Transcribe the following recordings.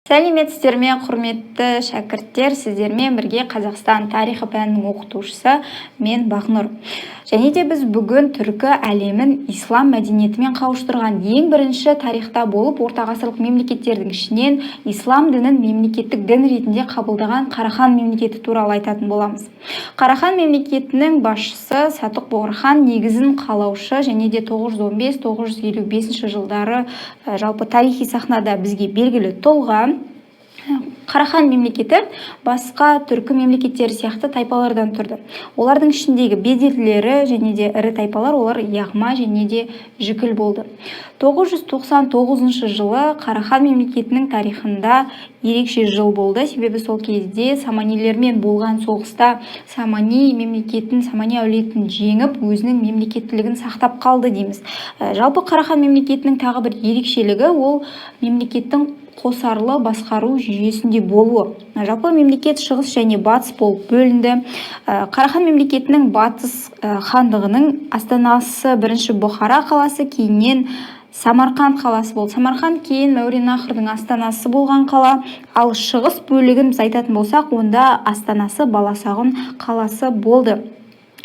Сәлеметсіздер ме, құрметті шәкірттер, сіздермен бірге Қазақстан тарихы пәнінің оқытушысы мен Бақнұр. Және де біз бүгін түркі әлемін ислам мәдениетімен қауыштырған ең бірінші тарихта болып ортағасырлық мемлекеттердің ішінен ислам дінін мемлекеттік дін ретінде қабылдаған Қарахан мемлекеті туралы айтатын боламыз. Қарахан мемлекетінің басшысы Сатуқ Боғырхан негізін қалаушы және де 915-955 жылдары жалпы тарихи сахнада бізге белгілі тұлға. Қарахан мемлекеті басқа түркі мемлекеттері сияқты тайпалардан тұрды. Олардың ішіндегі беделділері және де ірі тайпалар олар яғма және де жікіл болды. 999 жылы Қарахан мемлекетінің тарихында ерекше жыл болды. Себебі сол кезде саманилермен болған соғыста Самани мемлекетін, Самани әулетін жеңіп, өзінің мемлекеттілігін сақтап қалды дейміз. Жалпы Қарахан мемлекетінің тағы бір ерекшелігі ол мемлекеттің қосарлы басқару жүйесінде болуы. Жалпы мемлекет шығыс және батыс болып бөлінді. Қарахан мемлекетінің батыс хандығының астанасы бірінші Бұхара қаласы, кейіннен Самарқанд қаласы болды. Самарқанд кейін Мауреннахрдың астанасы болған қала, ал шығыс бөлігін біз айтатын болсақ, онда астанасы Баласағұн қаласы болды.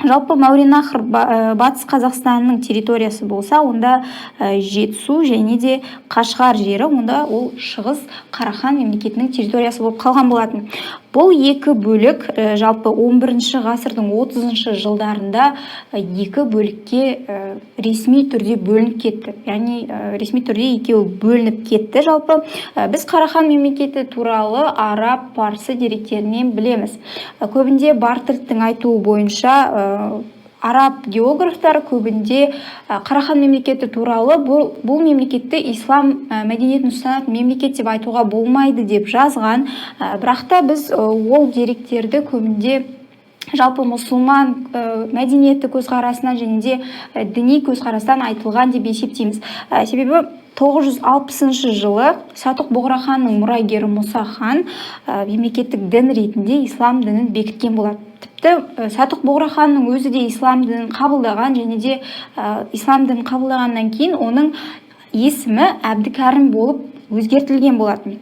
Жалпы Мауреннахр батыс Қазақстанның территориясы болса, онда Жетісу және де Қашғар жері, онда ол шығыс Қарахан мемлекетінің территориясы болып қалған болатын. Бұл екі бөлік жалпы 11 ғасырдың 30 жылдарында екі бөлікке ресми түрде бөлініп кетті. Яғни ресми түрде екеуі бөлініп кетті. Жалпы біз Қарахан мемлекеті туралы араб, парсы деректерінен білеміз. Көбінде Бартрдтың айтуы бойынша араб географтар көбінде Қарахан мемлекеті туралы бұл мемлекетті ислам мәдениетін ұстанатын мемлекет деп айтуға болмайды деп жазған. Бірақ та біз ол деректерді көбінде жалпы мұсылман мәдениеті көзқарасынан және де діни көзқарастан айтылған деп есептейміз. Себебі 960 жылы Сатуқ Боғырханның мұрагері Мұса хан мемлекеттік дін ретінде ислам дінін бекіткен болады. Тіпті Сатуқ Боғырханның өзі де ислам дінін қабылдаған және де ислам дінін қабылдағаннан кейін оның есімі Әбдікәрім болып өзгертілген болатын.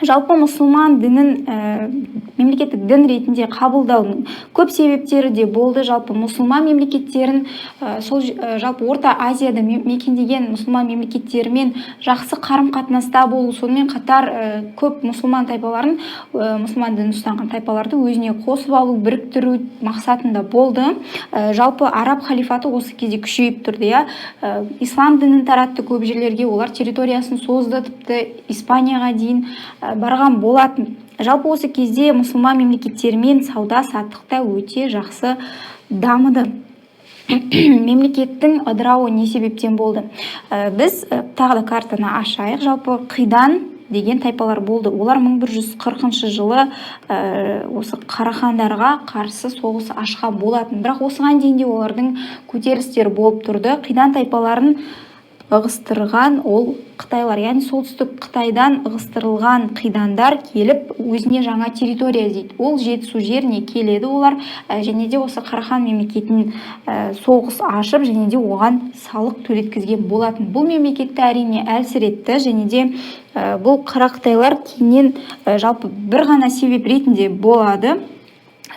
Жалпы мұсылман дінін мемлекеттік дін ретінде қабылдаудың көп себептері де болды. Жалпы мұсылман мемлекеттерін сол жалпы Орта Азияда мекендеген мұсылман мемлекеттерімен жақсы қарым-қатынаста болу, сонымен қатар көп мұсылман тайпаларын, мұсылман дінін ұстанған тайпаларды өзіне қосып алу, біріктіру мақсатында болды. Жалпы араб халифаты осы кезде күшейіп тұрды. Ислам дінін таратты көп жерлерге, олар территориясын созды, тіпті Испанияға дейін барған болатын. Жалпы осы кезде мұсылман мемлекеттерімен сауда-саттықта өте жақсы дамыды. Мемлекеттің ыдырауы не себептен болды? Біз тағы да картаны ашайық. Жалпы Қидан деген тайпалар болды. Олар 1140 жылы осы қарахандарға қарсы соғыс ашқан болатын. Бірақ осыған дейін де олардың көтерілістері болып тұрды. Қидан тайпаларын ығыстырған ол Қытайлар, яғни солтүстік Қытайдан ығыстырылған қидандар келіп өзіне жаңа территория іздейді. Ол Жетісу жеріне келеді олар және де осы Қарахан мемлекетін соғыс ашып және де оған салық төлеткізген болатын. Бұл мемлекетті әрине әлсіретті және де бұл Қытайлар кейіннен жалпы бір ғана себеп ретінде болады.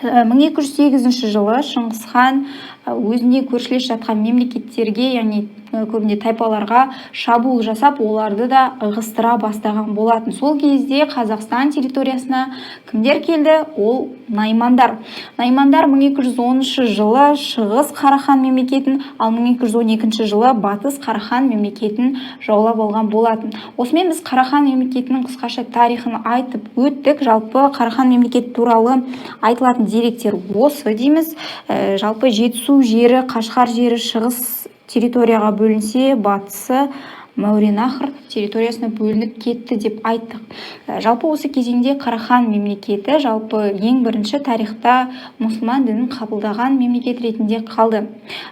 1208 жылы Шыңғыс хан өзіне көршілес жатқан мемлекеттерге, яғни көбінде тайпаларға шабуыл жасап, оларды да ығыстыра бастаған болатын. Сол кезде Қазақстан территориясына кімдер келді? Ол наймандар. Наймандар 1210 жылы шығыс Қарахан мемлекетін, ал 1212 жылы батыс Қарахан мемлекетін жаулап алған болатын. Осымен біз Қарахан мемлекетінің қысқаша тарихын айтып өттік. Жалпы Қарахан мемлекеті туралы айтылатын деректер осы дейміз. Жалпы Жетісу жері, Қашғар жері шығыс территорияға бөлінсе, батысы Мауреннахр территориясына бөлініп кетті деп айттық. Жалпы осы кезеңде Қарахан мемлекеті жалпы ең бірінші тарихта мұсылман дінін қабылдаған мемлекет ретінде қалды.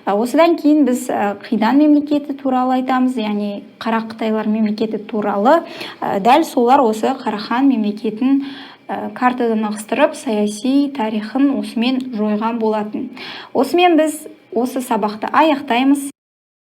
Осыдан кейін біз Қидан мемлекеті туралы айтамыз, яғни Қара Қытайлар мемлекеті туралы. Дәл солар осы Қарахан мемлекетін картадан ығыстырып, саяси тарихын осымен жойған болатын. Осымен біз осы сабақты аяқтаймыз.